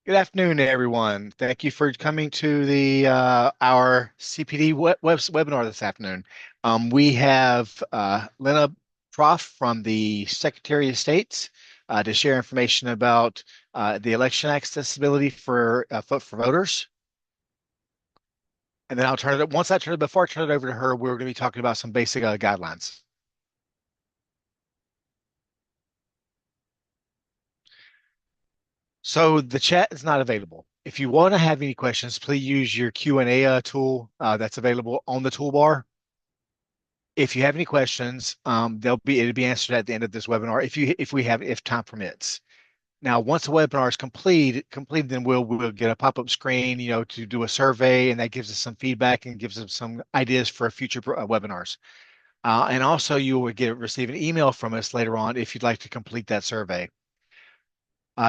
Good afternoon, everyone. Thank you for coming to the our CPD webinar this afternoon. We have Lena Proft from the Secretary of State to share information about the election accessibility for voters. And then I'll turn it once I turn it before I turn it over to her, we're going to be talking about some basic guidelines. So the chat is not available. If you want to have any questions, please use your Q&A tool that's available on the toolbar. If you have any questions, it'll be answered at the end of this webinar if time permits. Now, once the webinar is completed, then we'll get a pop-up screen, to do a survey, and that gives us some feedback and gives us some ideas for future webinars. And also, you will receive an email from us later on if you'd like to complete that survey.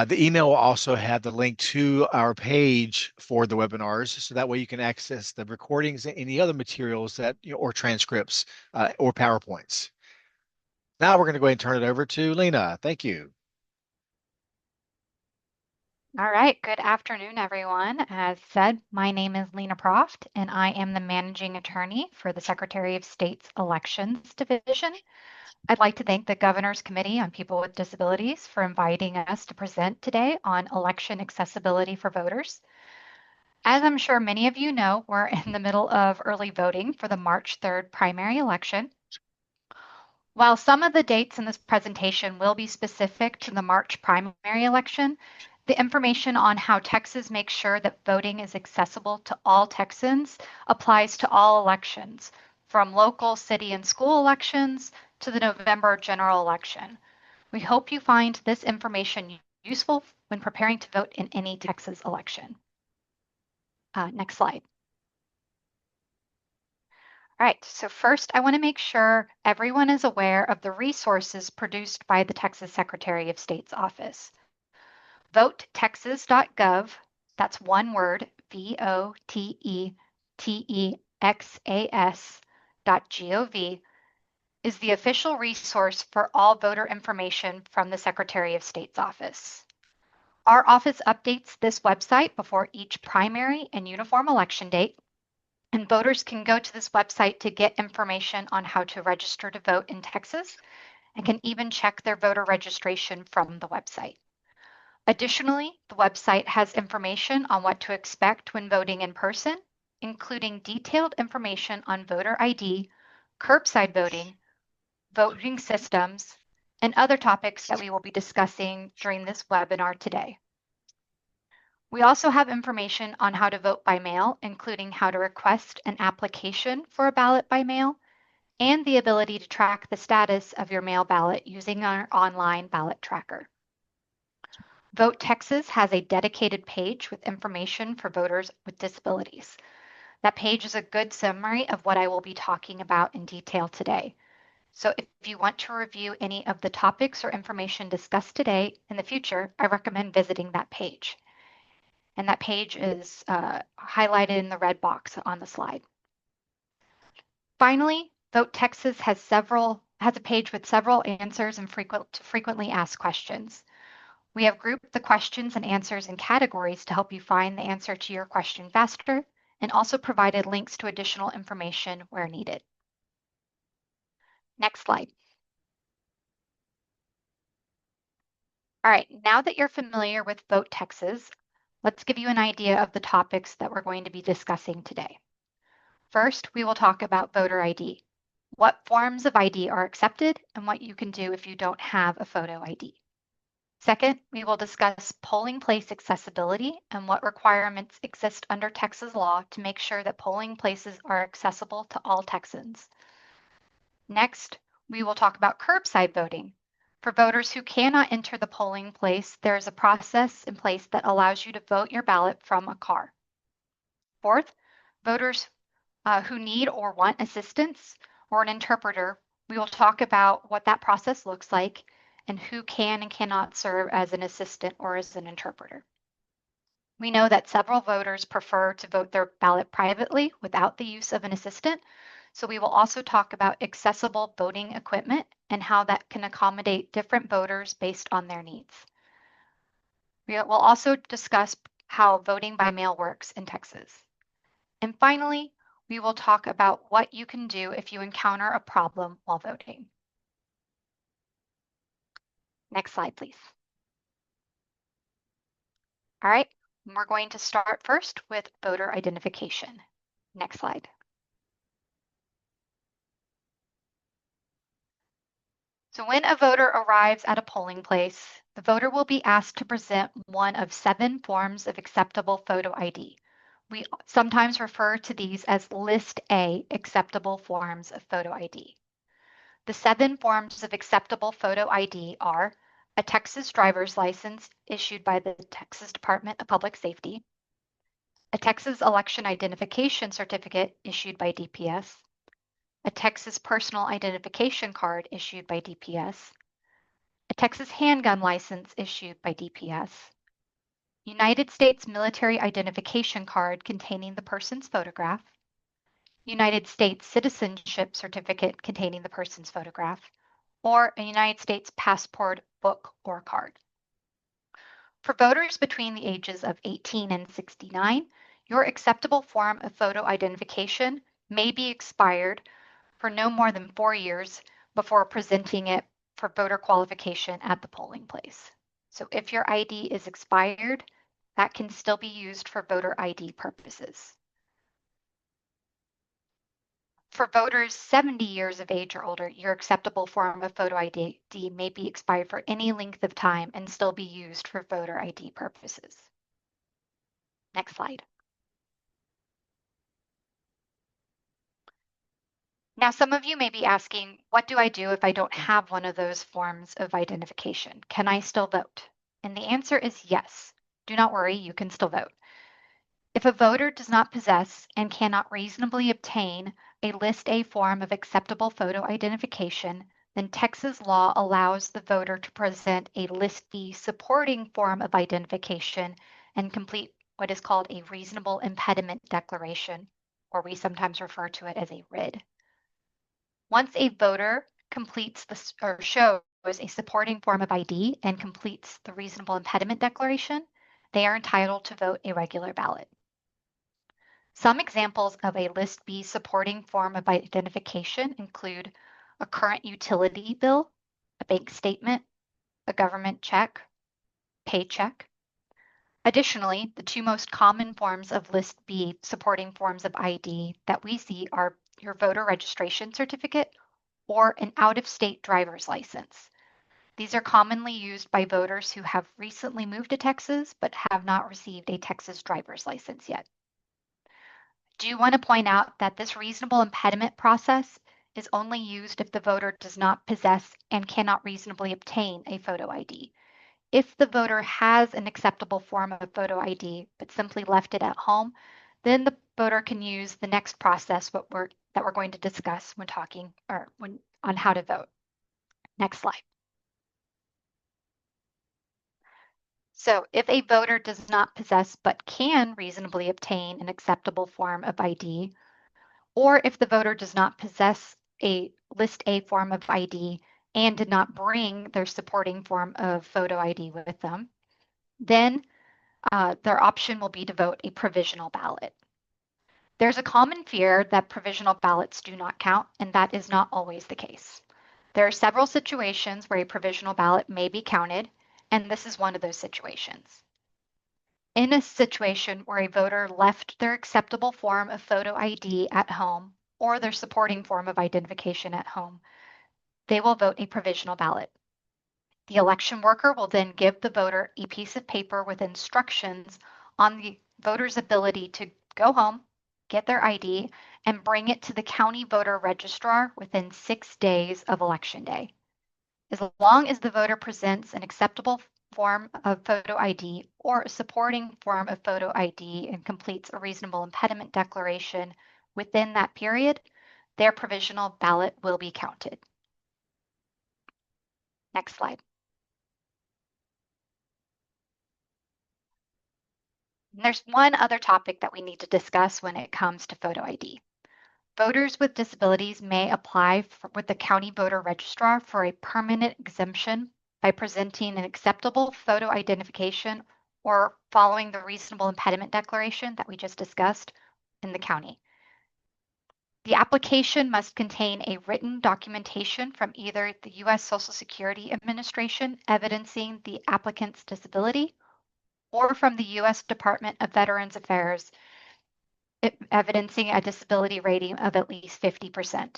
The email will also have the link to our page for the webinars, so that way you can access the recordings and any other materials or transcripts or PowerPoints. Now we're going to go ahead and turn it over to Lena. Thank you. All right, good afternoon, everyone. As said, my name is Lena Proft, and I am the Managing Attorney for the Secretary of State's Elections Division. I'd like to thank the Governor's Committee on People with Disabilities for inviting us to present today on election accessibility for voters. As I'm sure many of you know, we're in the middle of early voting for the March 3rd primary election. While some of the dates in this presentation will be specific to the March primary election, the information on how Texas makes sure that voting is accessible to all Texans applies to all elections, from local, city, and school elections to the November general election. We hope you find this information useful when preparing to vote in any Texas election. Next slide. All right, so first I want to make sure everyone is aware of the resources produced by the Texas Secretary of State's office. VoteTexas.gov, that's one word, VoteTexas.gov, is the official resource for all voter information from the Secretary of State's office. Our office updates this website before each primary and uniform election date, and voters can go to this website to get information on how to register to vote in Texas and can even check their voter registration from the website. Additionally, the website has information on what to expect when voting in person, including detailed information on voter ID, curbside voting, voting systems, and other topics that we will be discussing during this webinar today. We also have information on how to vote by mail, including how to request an application for a ballot by mail, and the ability to track the status of your mail ballot using our online ballot tracker. Vote Texas has a dedicated page with information for voters with disabilities. That page is a good summary of what I will be talking about in detail today. So if you want to review any of the topics or information discussed today in the future, I recommend visiting that page. And that page is highlighted in the red box on the slide. Finally, Vote Texas has a page with several answers and frequently asked questions. We have grouped the questions and answers in categories to help you find the answer to your question faster, and also provided links to additional information where needed. Next slide. All right, now that you're familiar with Vote Texas, let's give you an idea of the topics that we're going to be discussing today. First, we will talk about voter ID, what forms of ID are accepted, and what you can do if you don't have a photo ID. Second, we will discuss polling place accessibility and what requirements exist under Texas law to make sure that polling places are accessible to all Texans. Next, we will talk about curbside voting. For voters who cannot enter the polling place, there is a process in place that allows you to vote your ballot from a car. Fourth, voters who need or want assistance or an interpreter, we will talk about what that process looks like and who can and cannot serve as an assistant or as an interpreter. We know that several voters prefer to vote their ballot privately without the use of an assistant, so we will also talk about accessible voting equipment and how that can accommodate different voters based on their needs. We will also discuss how voting by mail works in Texas. And finally, we will talk about what you can do if you encounter a problem while voting. Next slide, please. All right, we're going to start first with voter identification. Next slide. So when a voter arrives at a polling place, the voter will be asked to present one of 7 forms of acceptable photo ID. We sometimes refer to these as List A acceptable forms of photo ID. The 7 forms of acceptable photo ID are a Texas driver's license issued by the Texas Department of Public Safety, a Texas election identification certificate issued by DPS, a Texas personal identification card issued by DPS, a Texas handgun license issued by DPS, United States military identification card containing the person's photograph, United States citizenship certificate containing the person's photograph, or a United States passport, book, or card. For voters between the ages of 18 and 69, your acceptable form of photo identification may be expired for no more than 4 years before presenting it for voter qualification at the polling place. So if your ID is expired, that can still be used for voter ID purposes. For voters 70 years of age or older, your acceptable form of photo ID may be expired for any length of time and still be used for voter ID purposes. Next slide. Now, some of you may be asking, what do I do if I don't have one of those forms of identification? Can I still vote? And the answer is yes. Do not worry, you can still vote. If a voter does not possess and cannot reasonably obtain a List A form of acceptable photo identification, then Texas law allows the voter to present a List B supporting form of identification and complete what is called a reasonable impediment declaration, or we sometimes refer to it as a RID. Once a voter completes this or shows a supporting form of ID and completes the reasonable impediment declaration, they are entitled to vote a regular ballot. Some examples of a List B supporting form of identification include a current utility bill, a bank statement, a government check, paycheck. Additionally, the 2 most common forms of List B supporting forms of ID that we see are your voter registration certificate or an out-of-state driver's license. These are commonly used by voters who have recently moved to Texas but have not received a Texas driver's license yet. Do you want to point out that this reasonable impediment process is only used if the voter does not possess and cannot reasonably obtain a photo ID. If the voter has an acceptable form of photo ID but simply left it at home, then the voter can use the next process that we're going to discuss when talking on how to vote. Next slide. So if a voter does not possess but can reasonably obtain an acceptable form of ID, or if the voter does not possess a List A form of ID and did not bring their supporting form of photo ID with them, then their option will be to vote a provisional ballot. There's a common fear that provisional ballots do not count, and that is not always the case. There are several situations where a provisional ballot may be counted, and this is one of those situations. In a situation where a voter left their acceptable form of photo ID at home or their supporting form of identification at home, they will vote a provisional ballot. The election worker will then give the voter a piece of paper with instructions on the voter's ability to go home, get their ID, and bring it to the county voter registrar within 6 days of Election Day. As long as the voter presents an acceptable form of photo ID or a supporting form of photo ID and completes a reasonable impediment declaration within that period, their provisional ballot will be counted. Next slide. And there's one other topic that we need to discuss when it comes to photo ID. Voters with disabilities may apply with the county voter registrar for a permanent exemption by presenting an acceptable photo identification or following the reasonable impediment declaration that we just discussed in the county. The application must contain a written documentation from either the U.S. Social Security Administration evidencing the applicant's disability or from the U.S. Department of Veterans Affairs evidencing a disability rating of at least 50%.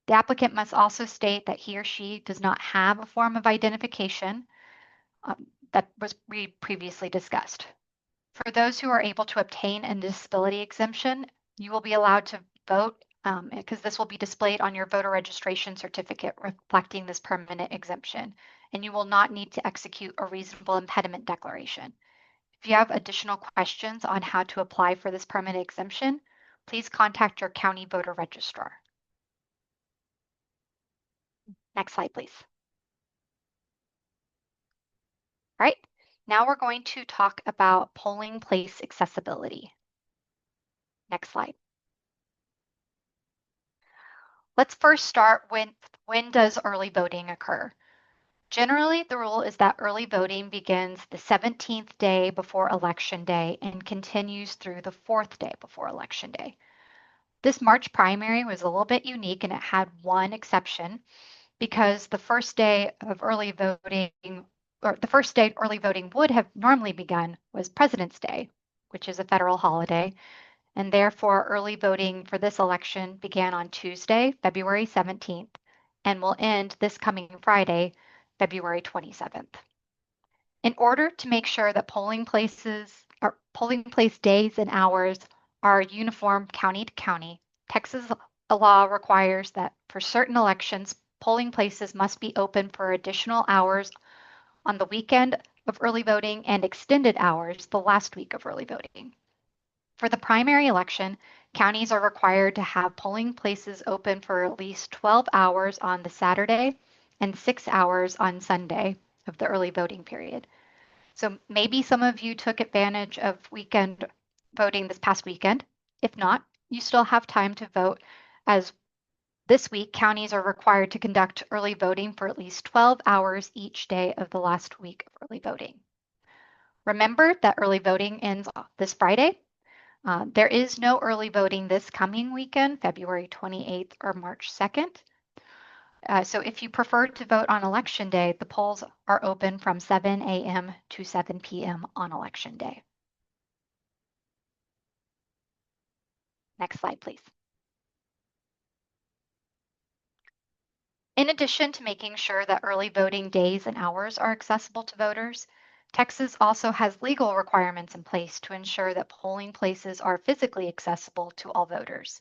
The applicant must also state that he or she does not have a form of identification that we previously discussed. For those who are able to obtain a disability exemption, you will be allowed to vote because this will be displayed on your voter registration certificate reflecting this permanent exemption, and you will not need to execute a reasonable impediment declaration. If you have additional questions on how to apply for this permanent exemption, please contact your county voter registrar. Next slide, please. All right, now we're going to talk about polling place accessibility. Next slide. Let's first start with when does early voting occur? Generally, the rule is that early voting begins the 17th day before Election Day and continues through the 4th day before Election Day. This March primary was a little bit unique and it had one exception because the first day of early voting, or the first day early voting would have normally begun was President's Day, which is a federal holiday, and therefore early voting for this election began on Tuesday, February 17th, and will end this coming Friday, February 27th. In order to make sure that polling place days and hours are uniform county to county, Texas law requires that for certain elections, polling places must be open for additional hours on the weekend of early voting and extended hours the last week of early voting. For the primary election, counties are required to have polling places open for at least 12 hours on the Saturday and 6 hours on Sunday of the early voting period. So maybe some of you took advantage of weekend voting this past weekend. If not, you still have time to vote, as this week counties are required to conduct early voting for at least 12 hours each day of the last week of early voting. Remember that early voting ends this Friday. There is no early voting this coming weekend, February 28th or March 2nd. So if you prefer to vote on Election Day, the polls are open from 7 a.m. to 7 p.m. on Election Day. Next slide, please. In addition to making sure that early voting days and hours are accessible to voters, Texas also has legal requirements in place to ensure that polling places are physically accessible to all voters.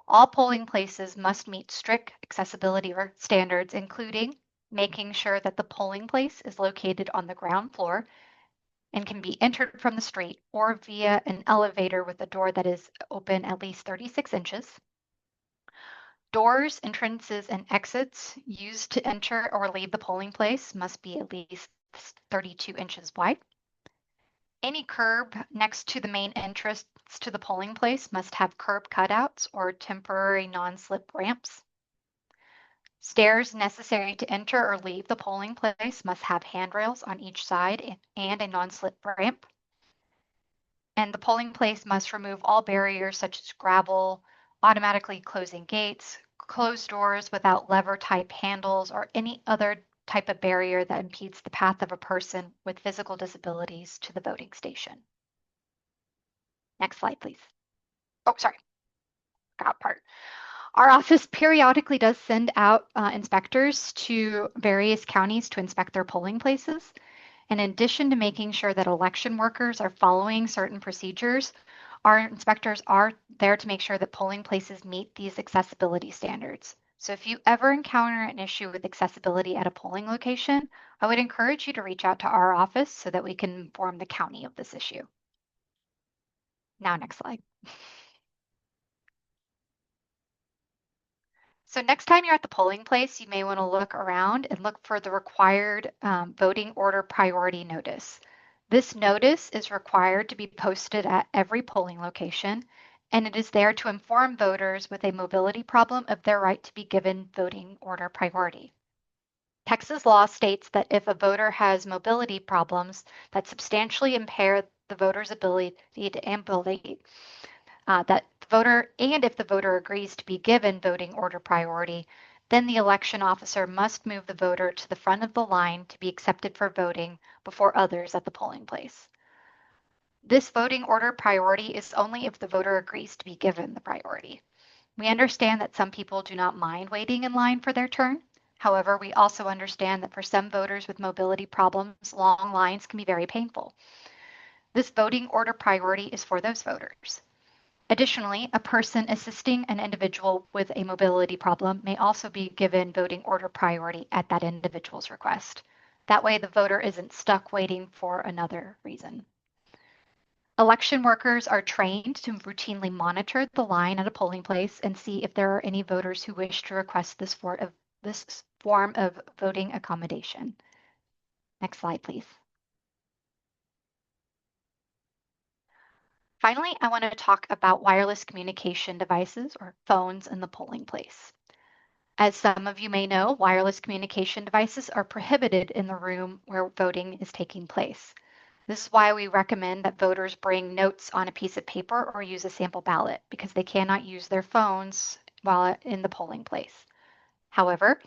All polling places must meet strict accessibility standards, including making sure that the polling place is located on the ground floor and can be entered from the street or via an elevator with a door that is open at least 36 inches. Doors, entrances, and exits used to enter or leave the polling place must be at least 32 inches wide. Any curb next to the main entrance to the polling place must have curb cutouts or temporary non-slip ramps. Stairs necessary to enter or leave the polling place must have handrails on each side and a non-slip ramp. And the polling place must remove all barriers such as gravel, automatically closing gates, closed doors without lever-type handles, or any other type of barrier that impedes the path of a person with physical disabilities to the voting station. Next slide, please. Oh, sorry, forgot part. Our office periodically does send out inspectors to various counties to inspect their polling places. And in addition to making sure that election workers are following certain procedures, our inspectors are there to make sure that polling places meet these accessibility standards. So if you ever encounter an issue with accessibility at a polling location, I would encourage you to reach out to our office so that we can inform the county of this issue. Now, next slide. So next time you're at the polling place, you may want to look around and look for the required voting order priority notice. This notice is required to be posted at every polling location, and it is there to inform voters with a mobility problem of their right to be given voting order priority. Texas law states that if a voter has mobility problems that substantially impair the voter's ability to ambulate, if the voter agrees to be given voting order priority, then the election officer must move the voter to the front of the line to be accepted for voting before others at the polling place. This voting order priority is only if the voter agrees to be given the priority. We understand that some people do not mind waiting in line for their turn. However, we also understand that for some voters with mobility problems, long lines can be very painful. This voting order priority is for those voters. Additionally, a person assisting an individual with a mobility problem may also be given voting order priority at that individual's request. That way, the voter isn't stuck waiting for another reason. Election workers are trained to routinely monitor the line at a polling place and see if there are any voters who wish to request this form of voting accommodation. Next slide, please. Finally, I want to talk about wireless communication devices or phones in the polling place. As some of you may know, wireless communication devices are prohibited in the room where voting is taking place. This is why we recommend that voters bring notes on a piece of paper or use a sample ballot because they cannot use their phones while in the polling place. However,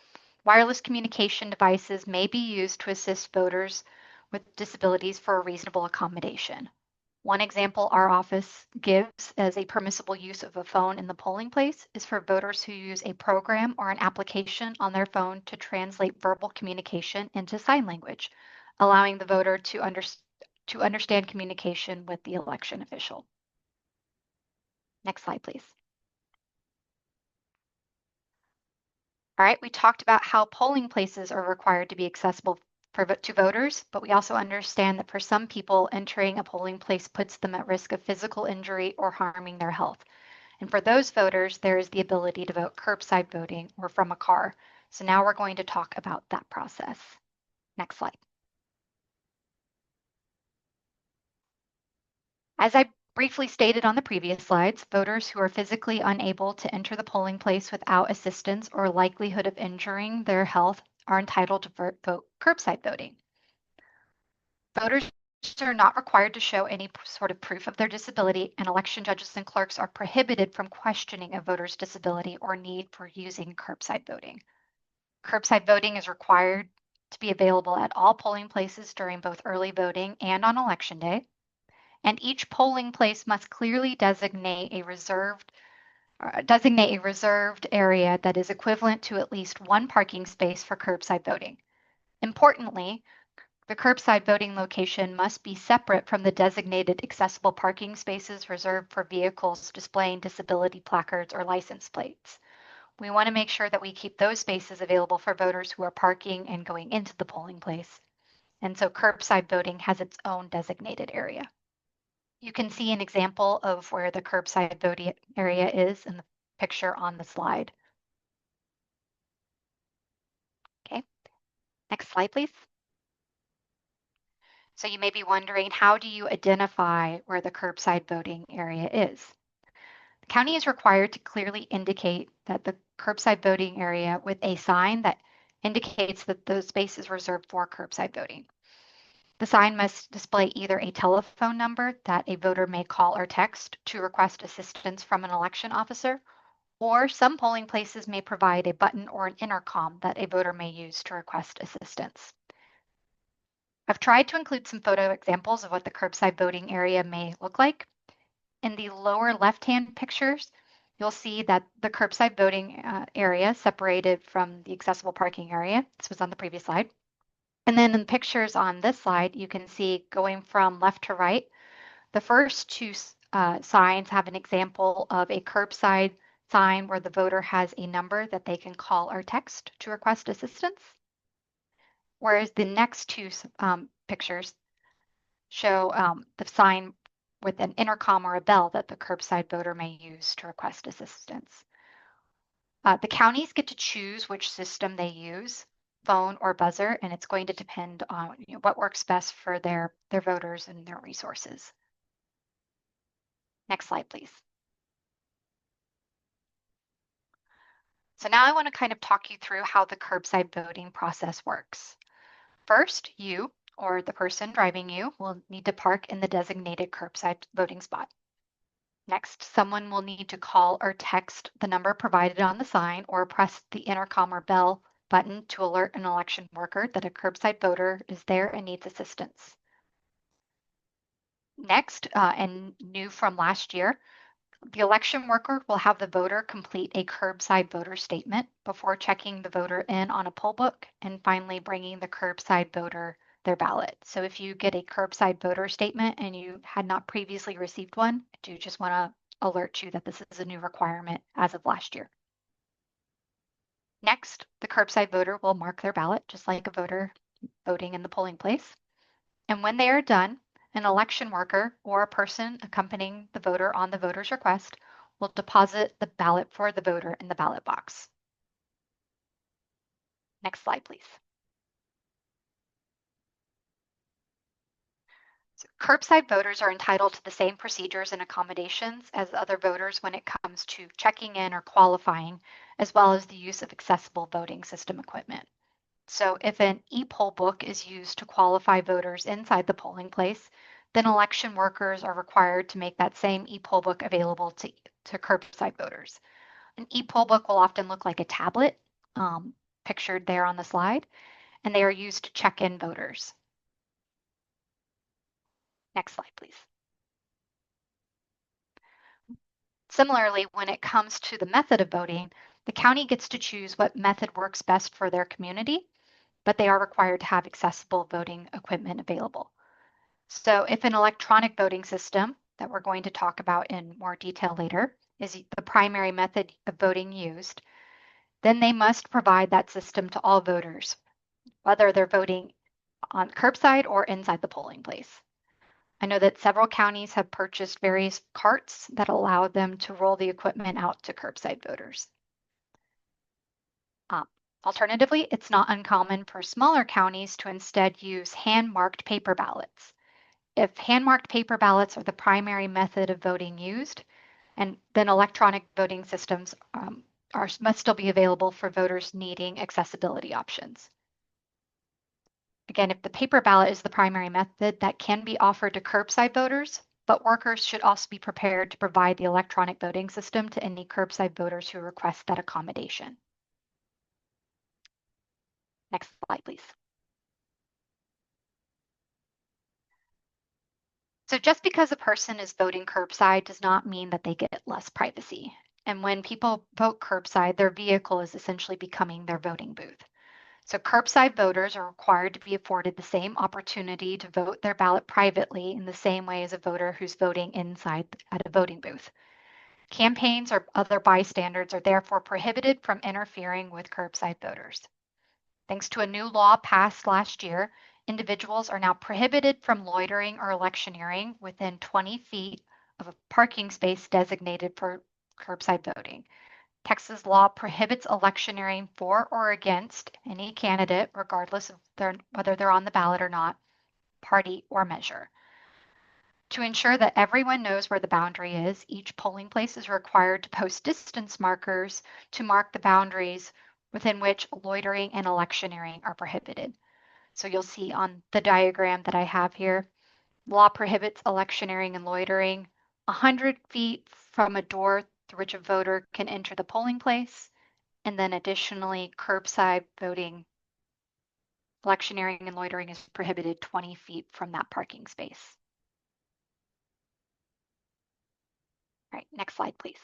wireless communication devices may be used to assist voters with disabilities for a reasonable accommodation. One example our office gives as a permissible use of a phone in the polling place is for voters who use a program or an application on their phone to translate verbal communication into sign language, allowing the voter to understand communication with the election official. Next slide, please. All right, we talked about how polling places are required to be accessible to voters, but we also understand that for some people, entering a polling place puts them at risk of physical injury or harming their health. And for those voters, there is the ability to vote curbside voting or from a car. So now we're going to talk about that process. Next slide. As I briefly stated on the previous slides, voters who are physically unable to enter the polling place without assistance or likelihood of injuring their health are entitled to vote curbside voting. Voters are not required to show any sort of proof of their disability, and election judges and clerks are prohibited from questioning a voter's disability or need for using curbside voting. Curbside voting is required to be available at all polling places during both early voting and on election day. And each polling place must clearly designate a reserved area that is equivalent to at least one parking space for curbside voting. Importantly, the curbside voting location must be separate from the designated accessible parking spaces reserved for vehicles displaying disability placards or license plates. We want to make sure that we keep those spaces available for voters who are parking and going into the polling place. And so curbside voting has its own designated area. You can see an example of where the curbside voting area is in the picture on the slide. Okay, next slide, please. So you may be wondering, how do you identify where the curbside voting area is? The county is required to clearly indicate that the curbside voting area with a sign that indicates that the space is reserved for curbside voting. The sign must display either a telephone number that a voter may call or text to request assistance from an election officer, or some polling places may provide a button or an intercom that a voter may use to request assistance. I've tried to include some photo examples of what the curbside voting area may look like. In the lower left-hand pictures, you'll see that the curbside voting area separated from the accessible parking area. This was on the previous slide. And then in the pictures on this slide, you can see going from left to right, the first two signs have an example of a curbside sign where the voter has a number that they can call or text to request assistance. Whereas the next two pictures show the sign with an intercom or a bell that the curbside voter may use to request assistance. The counties get to choose which system they use, phone or buzzer, and it's going to depend on what works best for their voters and their resources. Next slide, please. So now I want to kind of talk you through how the curbside voting process works. First, you or the person driving you will need to park in the designated curbside voting spot. Next, someone will need to call or text the number provided on the sign or press the intercom or bell button to alert an election worker that a curbside voter is there and needs assistance. Next, and new from last year, the election worker will have the voter complete a curbside voter statement before checking the voter in on a poll book and finally bringing the curbside voter their ballot. So if you get a curbside voter statement and you had not previously received one, I do just want to alert you that this is a new requirement as of last year. Next, the curbside voter will mark their ballot just like a voter voting in the polling place. And when they are done, an election worker or a person accompanying the voter on the voter's request will deposit the ballot for the voter in the ballot box. Next slide, please. So curbside voters are entitled to the same procedures and accommodations as other voters when it comes to checking in or qualifying, as well as the use of accessible voting system equipment. So if an e-poll book is used to qualify voters inside the polling place, then election workers are required to make that same e-poll book available to curbside voters. An e-poll book will often look like a tablet, pictured there on the slide, and they are used to check in voters. Next slide, please. Similarly, when it comes to the method of voting, the county gets to choose what method works best for their community, but they are required to have accessible voting equipment available. So if an electronic voting system that we're going to talk about in more detail later is the primary method of voting used, then they must provide that system to all voters, whether they're voting on curbside or inside the polling place. I know that several counties have purchased various carts that allow them to roll the equipment out to curbside voters. Alternatively, it's not uncommon for smaller counties to instead use hand-marked paper ballots. If hand-marked paper ballots are the primary method of voting used, and then electronic voting systems must still be available for voters needing accessibility options. Again, if the paper ballot is the primary method, that can be offered to curbside voters, but workers should also be prepared to provide the electronic voting system to any curbside voters who request that accommodation. Next slide, please. So just because a person is voting curbside does not mean that they get less privacy. And when people vote curbside, their vehicle is essentially becoming their voting booth. So curbside voters are required to be afforded the same opportunity to vote their ballot privately in the same way as a voter who's voting inside at a voting booth. Campaigns or other bystanders are therefore prohibited from interfering with curbside voters. Thanks to a new law passed last year, individuals are now prohibited from loitering or electioneering within 20 feet of a parking space designated for curbside voting. Texas law prohibits electioneering for or against any candidate, regardless of whether they're on the ballot or not, party or measure. To ensure that everyone knows where the boundary is, each polling place is required to post distance markers to mark the boundaries within which loitering and electioneering are prohibited. So you'll see on the diagram that I have here, law prohibits electioneering and loitering 100 feet from a door through which a voter can enter the polling place, and then additionally, curbside voting, electioneering and loitering is prohibited 20 feet from that parking space. All right, next slide, please.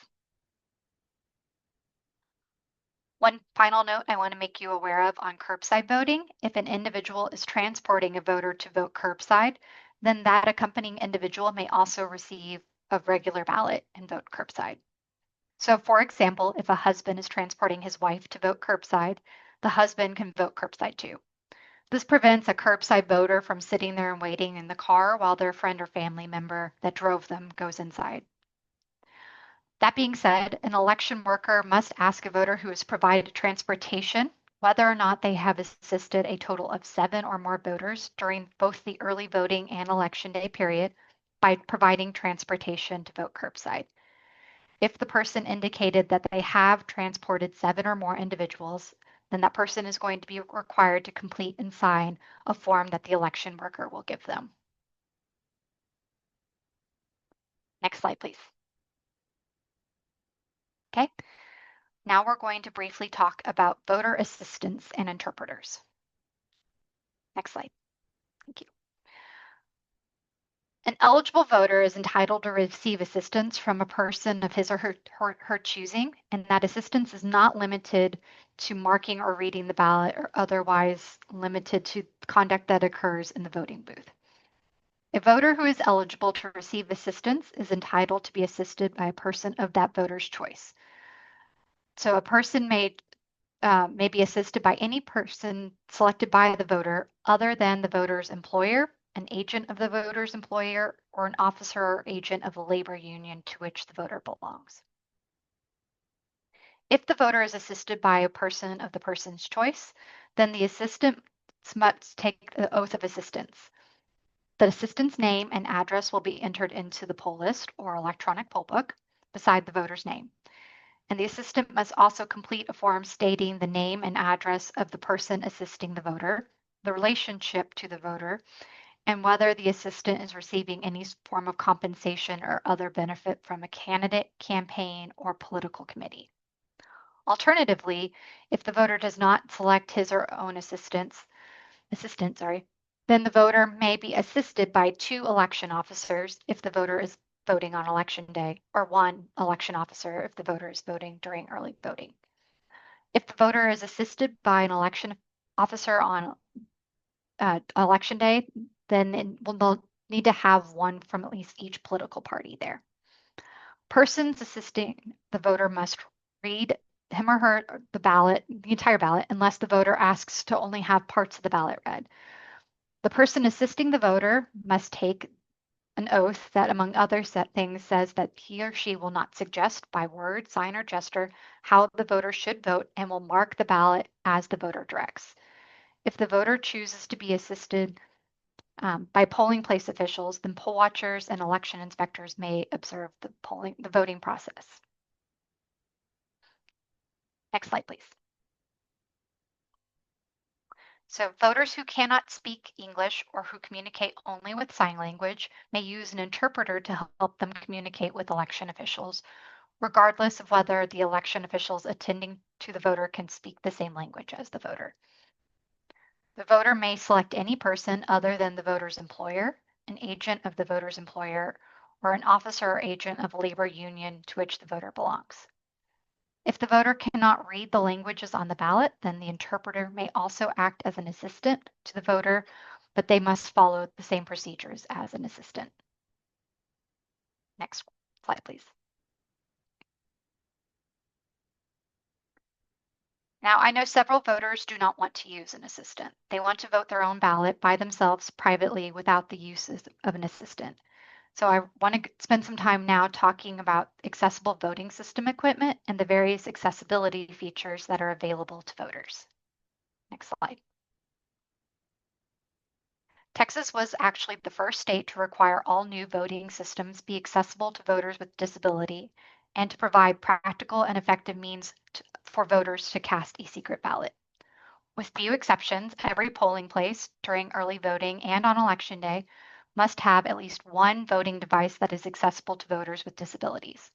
One final note I want to make you aware of on curbside voting, if an individual is transporting a voter to vote curbside, then that accompanying individual may also receive a regular ballot and vote curbside. So for example, if a husband is transporting his wife to vote curbside, the husband can vote curbside too. This prevents a curbside voter from sitting there and waiting in the car while their friend or family member that drove them goes inside. That being said, an election worker must ask a voter who has provided transportation whether or not they have assisted a total of 7 or more voters during both the early voting and election day period by providing transportation to vote curbside. If the person indicated that they have transported 7 or more individuals, then that person is going to be required to complete and sign a form that the election worker will give them. Next slide, please. Okay, now we're going to briefly talk about voter assistants and interpreters. Next slide. Thank you. An eligible voter is entitled to receive assistance from a person of his or her choosing, and that assistance is not limited to marking or reading the ballot or otherwise limited to conduct that occurs in the voting booth. A voter who is eligible to receive assistance is entitled to be assisted by a person of that voter's choice. So a person may be assisted by any person selected by the voter other than the voter's employer, an agent of the voter's employer, or an officer or agent of the labor union to which the voter belongs. If the voter is assisted by a person of the person's choice, then the assistant must take the oath of assistance. The assistant's name and address will be entered into the poll list or electronic poll book beside the voter's name. And the assistant must also complete a form stating the name and address of the person assisting the voter, the relationship to the voter, and whether the assistant is receiving any form of compensation or other benefit from a candidate, campaign, or political committee. Alternatively, if the voter does not select his or own assistant, then the voter may be assisted by 2 election officers if the voter is voting on election day, or 1 election officer if the voter is voting during early voting. If the voter is assisted by an election officer on election day, then they'll need to have one from at least each political party there. Persons assisting the voter must read him or her the ballot, the entire ballot, unless the voter asks to only have parts of the ballot read. The person assisting the voter must take an oath that, among other things, says that he or she will not suggest by word, sign, or gesture how the voter should vote and will mark the ballot as the voter directs. If the voter chooses to be assisted by polling place officials, then poll watchers and election inspectors may observe the voting process. Next slide, please. So voters who cannot speak English or who communicate only with sign language may use an interpreter to help them communicate with election officials, regardless of whether the election officials attending to the voter can speak the same language as the voter. The voter may select any person other than the voter's employer, an agent of the voter's employer, or an officer or agent of a labor union to which the voter belongs. If the voter cannot read the languages on the ballot, then the interpreter may also act as an assistant to the voter, but they must follow the same procedures as an assistant. Next slide, please. Now, I know several voters do not want to use an assistant. They want to vote their own ballot by themselves privately without the use of an assistant. So I want to spend some time now talking about accessible voting system equipment and the various accessibility features that are available to voters. Next slide. Texas was actually the first state to require all new voting systems be accessible to voters with disability and to provide practical and effective means for voters to cast a secret ballot. With few exceptions, every polling place during early voting and on election day must have at least one voting device that is accessible to voters with disabilities.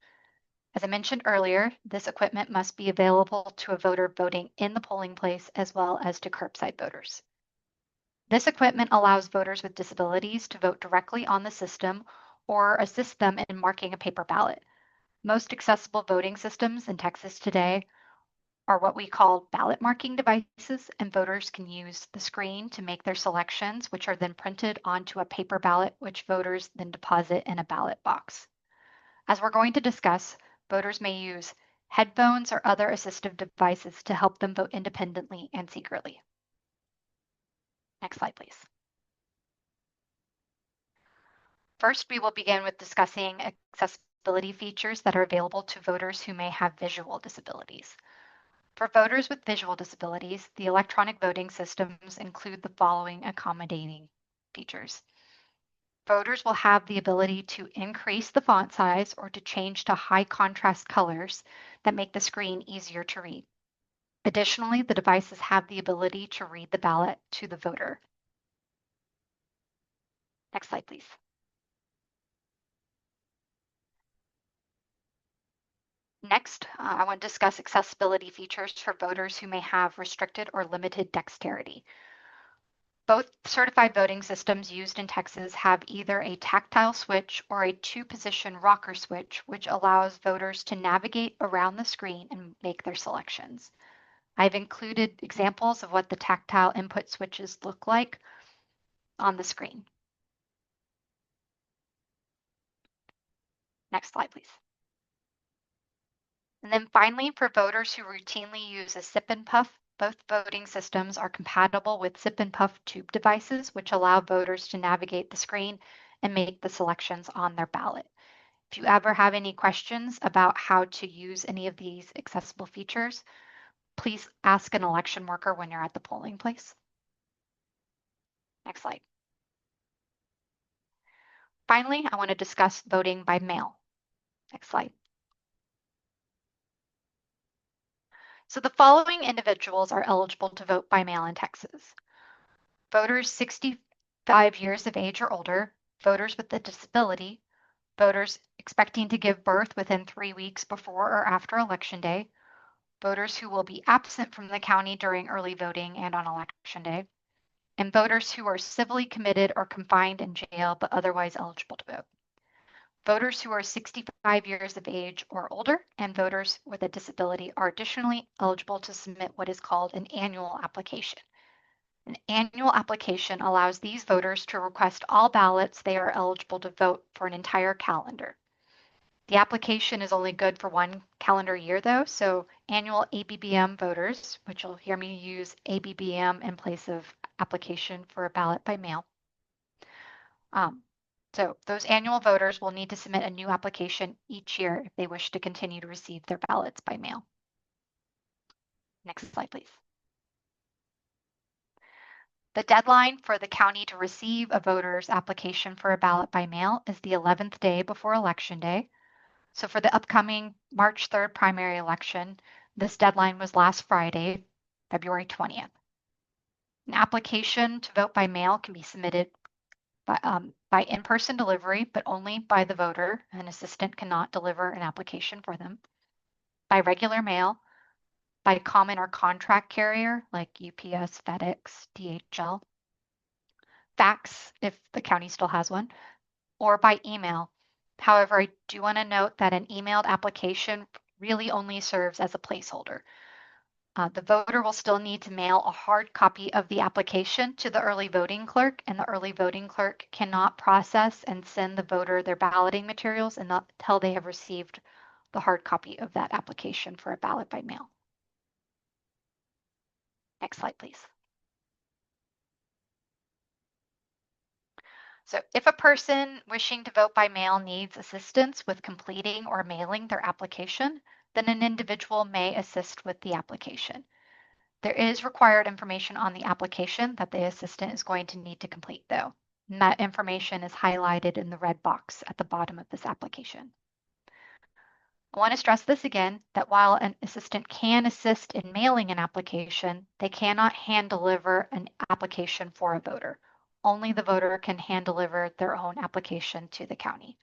As I mentioned earlier, this equipment must be available to a voter voting in the polling place as well as to curbside voters. This equipment allows voters with disabilities to vote directly on the system or assist them in marking a paper ballot. Most accessible voting systems in Texas today are what we call ballot marking devices, and voters can use the screen to make their selections, which are then printed onto a paper ballot, which voters then deposit in a ballot box. As we're going to discuss, voters may use headphones or other assistive devices to help them vote independently and secretly. Next slide, please. First, we will begin with discussing accessibility features that are available to voters who may have visual disabilities. For voters with visual disabilities, the electronic voting systems include the following accommodating features. Voters will have the ability to increase the font size or to change to high contrast colors that make the screen easier to read. Additionally, the devices have the ability to read the ballot to the voter. Next slide, please. Next, I want to discuss accessibility features for voters who may have restricted or limited dexterity. Both certified voting systems used in Texas have either a tactile switch or a two-position rocker switch, which allows voters to navigate around the screen and make their selections. I've included examples of what the tactile input switches look like on the screen. Next slide, please. And then finally, for voters who routinely use a sip and puff, both voting systems are compatible with sip and puff tube devices, which allow voters to navigate the screen and make the selections on their ballot. If you ever have any questions about how to use any of these accessible features, please ask an election worker when you're at the polling place. Next slide. Finally, I want to discuss voting by mail. Next slide. So the following individuals are eligible to vote by mail in Texas. Voters 65 years of age or older, voters with a disability, voters expecting to give birth within 3 weeks before or after Election Day, voters who will be absent from the county during early voting and on Election Day, and voters who are civilly committed or confined in jail but otherwise eligible to vote. Voters who are 65 years of age or older and voters with a disability are additionally eligible to submit what is called an annual application. An annual application allows these voters to request all ballots they are eligible to vote for an entire calendar. The application is only good for one calendar year though, so annual ABBM voters, which you'll hear me use ABBM in place of application for a ballot by mail. So those annual voters will need to submit a new application each year if they wish to continue to receive their ballots by mail. Next slide, please. The deadline for the county to receive a voter's application for a ballot by mail is the 11th day before Election Day. So for the upcoming March 3rd primary election, this deadline was last Friday, February 20th. An application to vote by mail can be submitted by in-person delivery, but only by the voter. An assistant cannot deliver an application for them. By regular mail, by common or contract carrier like UPS, FedEx, DHL, fax if the county still has one, or by email. However, I do want to note that an emailed application really only serves as a placeholder. The voter will still need to mail a hard copy of the application to the early voting clerk, and the early voting clerk cannot process and send the voter their balloting materials until they have received the hard copy of that application for a ballot by mail. Next slide, please. So if a person wishing to vote by mail needs assistance with completing or mailing their application, then an individual may assist with the application. There is required information on the application that the assistant is going to need to complete though. And that information is highlighted in the red box at the bottom of this application. I want to stress this again, that while an assistant can assist in mailing an application, they cannot hand deliver an application for a voter. Only the voter can hand deliver their own application to the county.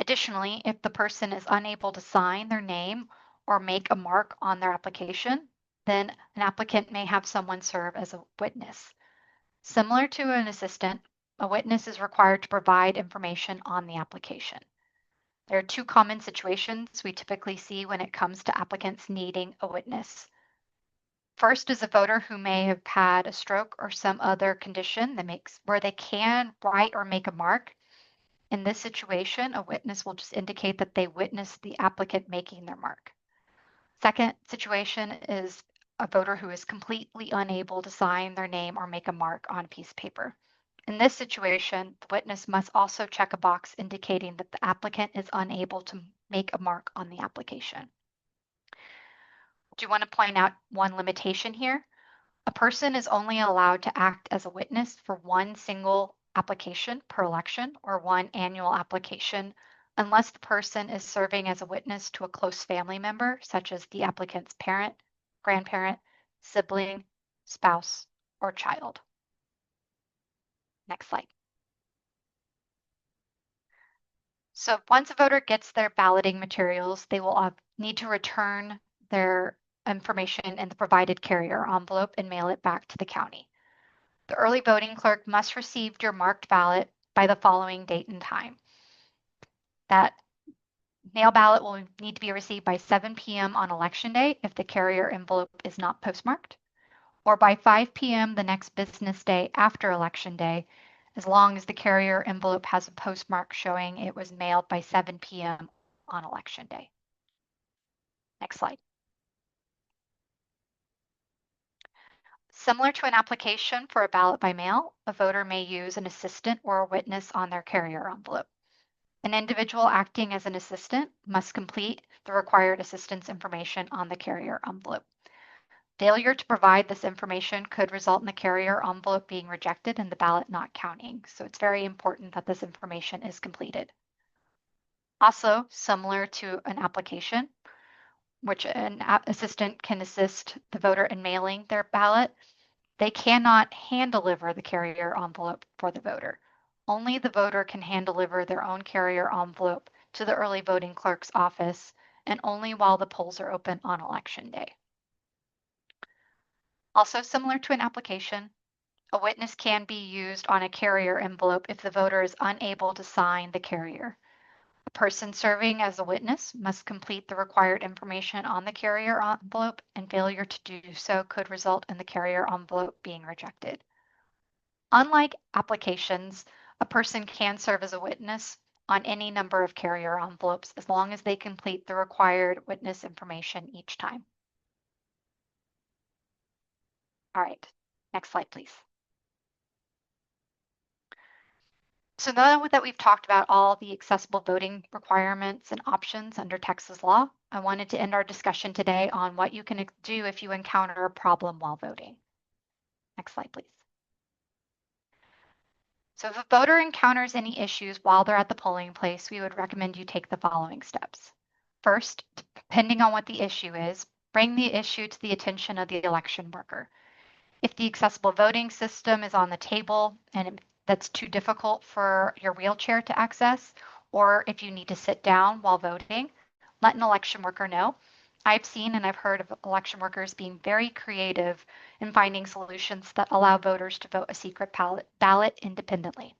Additionally, if the person is unable to sign their name or make a mark on their application, then an applicant may have someone serve as a witness. Similar to an assistant, a witness is required to provide information on the application. There are two common situations we typically see when it comes to applicants needing a witness. First is a voter who may have had a stroke or some other condition where they can write or make a mark. In this situation, a witness will just indicate that they witnessed the applicant making their mark. Second situation is a voter who is completely unable to sign their name or make a mark on a piece of paper. In this situation, the witness must also check a box indicating that the applicant is unable to make a mark on the application. Do you want to point out one limitation here? A person is only allowed to act as a witness for one single application per election or one annual application unless the person is serving as a witness to a close family member, such as the applicant's parent, grandparent, sibling, spouse, or child. Next slide. So once a voter gets their balloting materials, they will need to return their information in the provided carrier envelope and mail it back to the county. The early voting clerk must receive your marked ballot by the following date and time. That mail ballot will need to be received by 7 p.m. on election day if the carrier envelope is not postmarked, or by 5 p.m. the next business day after election day, as long as the carrier envelope has a postmark showing it was mailed by 7 p.m. on election day. Next slide. Similar to an application for a ballot by mail, a voter may use an assistant or a witness on their carrier envelope. An individual acting as an assistant must complete the required assistance information on the carrier envelope. Failure to provide this information could result in the carrier envelope being rejected and the ballot not counting. So it's very important that this information is completed. Also, similar to an application, which an assistant can assist the voter in mailing their ballot, they cannot hand deliver the carrier envelope for the voter. Only the voter can hand deliver their own carrier envelope to the early voting clerk's office, and only while the polls are open on election day. Also similar to an application, a witness can be used on a carrier envelope if the voter is unable to sign the carrier. A person serving as a witness must complete the required information on the carrier envelope, and failure to do so could result in the carrier envelope being rejected. Unlike applications, a person can serve as a witness on any number of carrier envelopes as long as they complete the required witness information each time. All right, next slide, please. So now that we've talked about all the accessible voting requirements and options under Texas law, I wanted to end our discussion today on what you can do if you encounter a problem while voting. Next slide, please. So if a voter encounters any issues while they're at the polling place, we would recommend you take the following steps. First, depending on what the issue is, bring the issue to the attention of the election worker. If the accessible voting system is on the table and that's too difficult for your wheelchair to access, or if you need to sit down while voting, let an election worker know. I've seen and I've heard of election workers being very creative in finding solutions that allow voters to vote a secret ballot independently.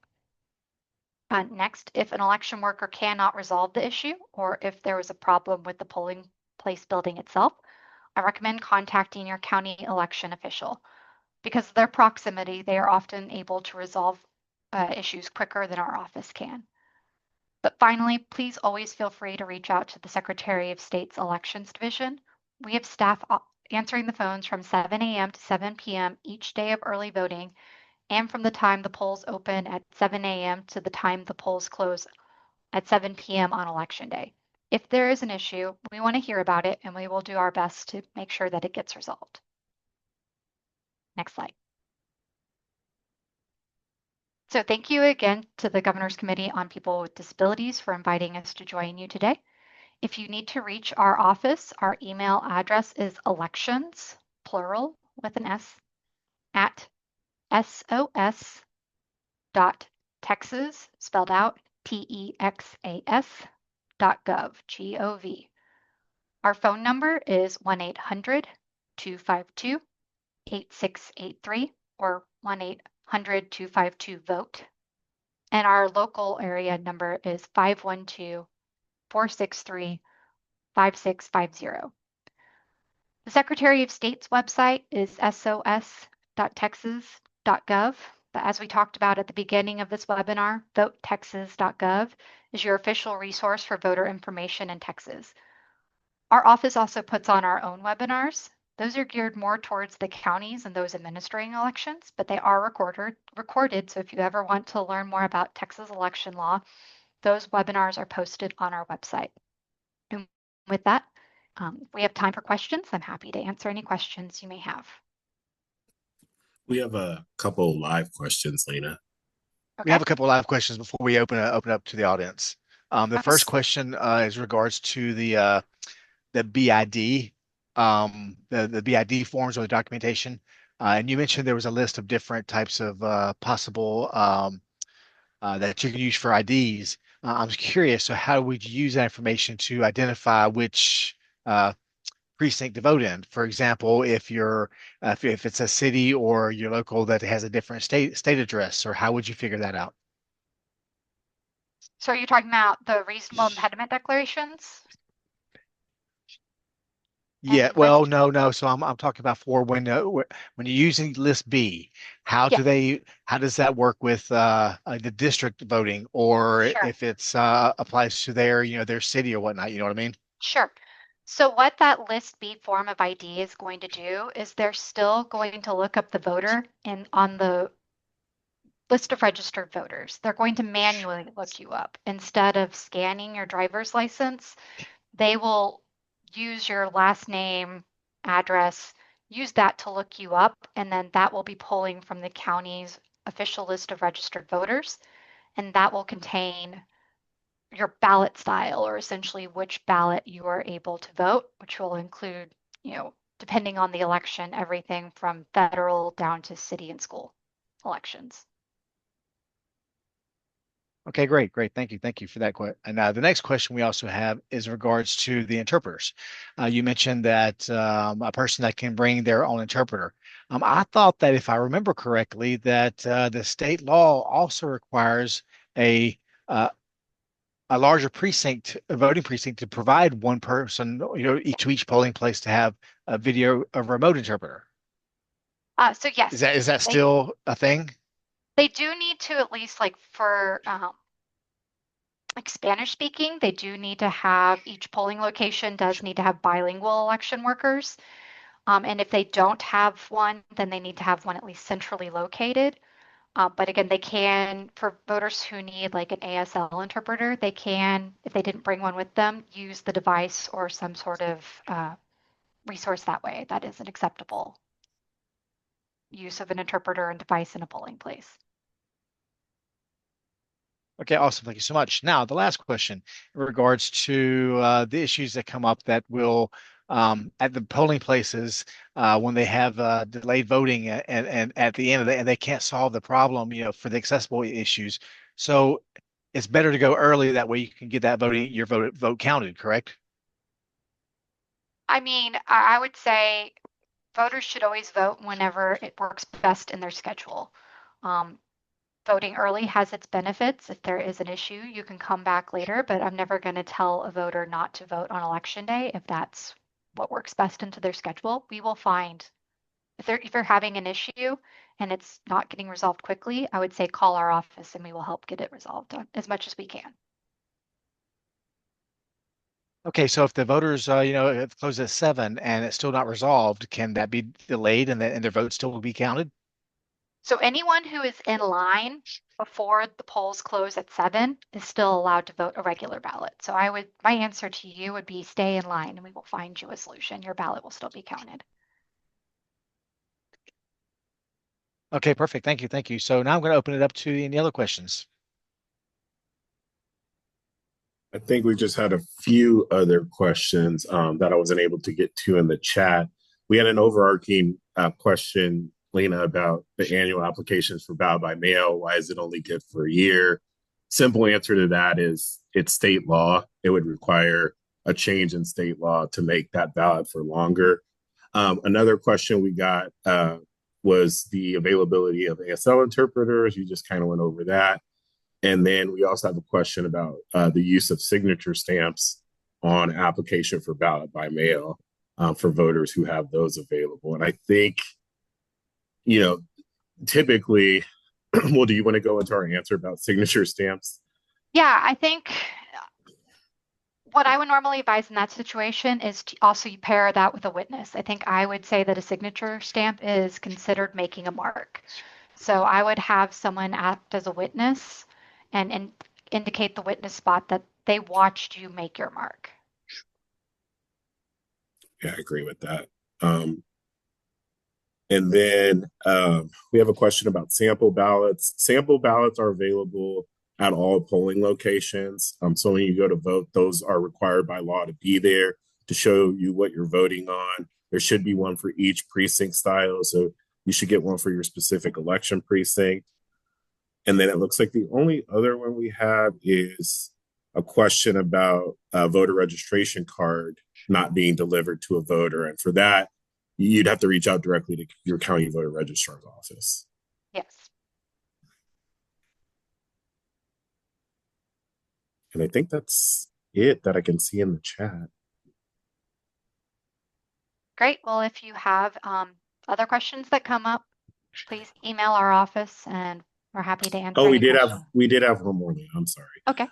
Next, if an election worker cannot resolve the issue, or if there was a problem with the polling place building itself, I recommend contacting your county election official. Because of their proximity, they are often able to resolve issues quicker than our office can. But finally, please always feel free to reach out to the Secretary of State's Elections Division. We have staff answering the phones from 7 a.m. to 7 p.m. each day of early voting, and from the time the polls open at 7 a.m. to the time the polls close at 7 p.m. on election day. If there is an issue, we want to hear about it, and we will do our best to make sure that it gets resolved. Next slide. So thank you again to the Governor's Committee on People with Disabilities for inviting us to join you today. If you need to reach our office, our email address is elections, plural with an S, at sos.texas, spelled out texas.gov, G-O-V. Our phone number is 1-800-252-8683 or 1-800-252-VOTE. And our local area number is 512-463-5650. The Secretary of State's website is sos.texas.gov. But as we talked about at the beginning of this webinar, votetexas.gov is your official resource for voter information in Texas. Our office also puts on our own webinars. Those are geared more towards the counties and those administering elections, but they are recorded. So if you ever want to learn more about Texas election law, those webinars are posted on our website. And with that, we have time for questions. I'm happy to answer any questions you may have. We have a couple live questions, Lena. We Okay. have a couple of live questions before we open up to the audience. The first Okay. question is regards to the BID, the BID forms or the documentation. And you mentioned there was a list of different types of possible that you can use for IDs. I'm curious, so how would you use that information to identify which uh, precinct to vote in? For example, if it's a city or your local that has a different state address, or how would you figure that out? So are you talking about the reasonable impediment declarations and Yeah, the well, list? no. So I'm talking about for when you're using list B, Yeah, how does that work with the district voting, or sure. if it's applies to their their city or whatnot, you know what I mean? Sure. So what that list B form of ID is going to do is they're still going to look up the voter and on the list of registered voters. They're going to manually look you up. Instead of scanning your driver's license, they will use your last name, address, use that to look you up, and then that will be pulling from the county's official list of registered voters, and that will contain your ballot style or essentially which ballot you are able to vote, which will include, depending on the election, everything from federal down to city and school elections. Okay, great. Thank you for that. And the next question we also have is in regards to the interpreters. You mentioned that a person that can bring their own interpreter. I thought that if I remember correctly, that the state law also requires a uh, a larger precinct, a voting precinct, to provide one person, each polling place to have a remote interpreter. So yes, Is that they still a thing? they do need to at least like for like Spanish speaking, they do need to have each polling location does need to have bilingual election workers. And if they don't have one, then they need to have one at least centrally located. But again, they can, for voters who need like an ASL interpreter, they can, if they didn't bring one with them, use the device or some sort of resource that way. That is an acceptable use of an interpreter and device in a polling place. Okay, awesome. Thank you so much. Now, the last question in regards to the issues that come up that will at the polling places when they have delayed voting and at the end of the and they can't solve the problem, for the accessible issues. So it's better to go early. That way you can get that your vote counted, correct? I mean, I would say voters should always vote whenever it works best in their schedule. Um, Voting early has its benefits. If there is an issue, you can come back later, but I'm never going to tell a voter not to vote on election day if that's what works best into their schedule. We will find if they're having an issue and it's not getting resolved quickly, I would say call our office and we will help get it resolved as much as we can. Okay, so if the voters, it closes at 7 and it's still not resolved, can that be delayed and their vote still will be counted? So anyone who is in line before the polls close at 7 is still allowed to vote a regular ballot. So my answer to you would be stay in line and we will find you a solution. Your ballot will still be counted. Okay, perfect. Thank you. So now I'm going to open it up to any other questions. I think we just had a few other questions that I wasn't able to get to in the chat. We had an overarching question, Lena, about the annual applications for ballot by mail. Why is it only good for a year? Simple answer to that is it's state law. It would require a change in state law to make that valid for longer. Another question we got was the availability of ASL interpreters. You just kind of went over that. And then we also have a question about the use of signature stamps on application for ballot by mail for voters who have those available. And I think, you know, typically, well, do you want to go into our answer about signature stamps? Yeah, I think what I would normally advise in that situation is to also pair that with a witness. I think I would say that a signature stamp is considered making a mark. So I would have someone act as a witness and indicate the witness spot that they watched you make your mark. Yeah, I agree with that. Um, And then we have a question about sample ballots. Sample ballots are available at all polling locations. So when you go to vote, those are required by law to be there to show you what you're voting on. There should be one for each precinct style. So you should get one for your specific election precinct. And then it looks like the only other one we have is a question about a voter registration card not being delivered to a voter. And for that, you'd have to reach out directly to your county voter registrar's office. Yes. And I think that's it that I can see in the chat. Great. Well, if you have other questions that come up, please email our office and we're happy to answer. Oh, we any did questions. have one more. I'm sorry. Okay.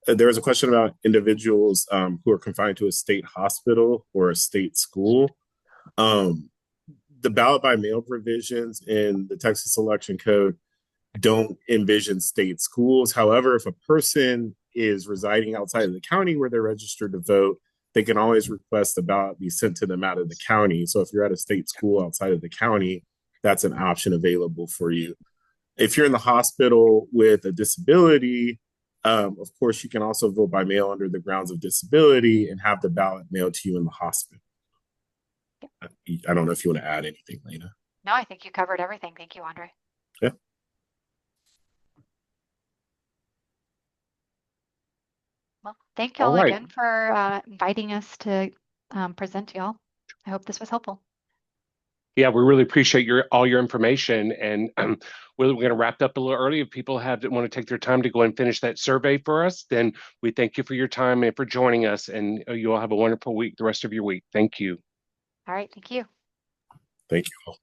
There was a question about individuals who are confined to a state hospital or a state school. The ballot by mail provisions in the Texas Election Code don't envision state schools. However, if a person is residing outside of the county where they're registered to vote, they can always request the ballot be sent to them out of the county. So if you're at a state school outside of the county, that's an option available for you. If you're in the hospital with a disability, of course, you can also vote by mail under the grounds of disability and have the ballot mailed to you in the hospital. I don't know if you want to add anything, Lena. No, I think you covered everything. Thank you, Andre. Yeah. Well, thank y'all All right. again for inviting us to present to y'all. I hope this was helpful. Yeah, we really appreciate all your information, and we're going to wrap up a little early. If people want to take their time to go and finish that survey for us, then we thank you for your time and for joining us, and you all have a wonderful week, the rest of your week. Thank you. All right, thank you. Thank you all.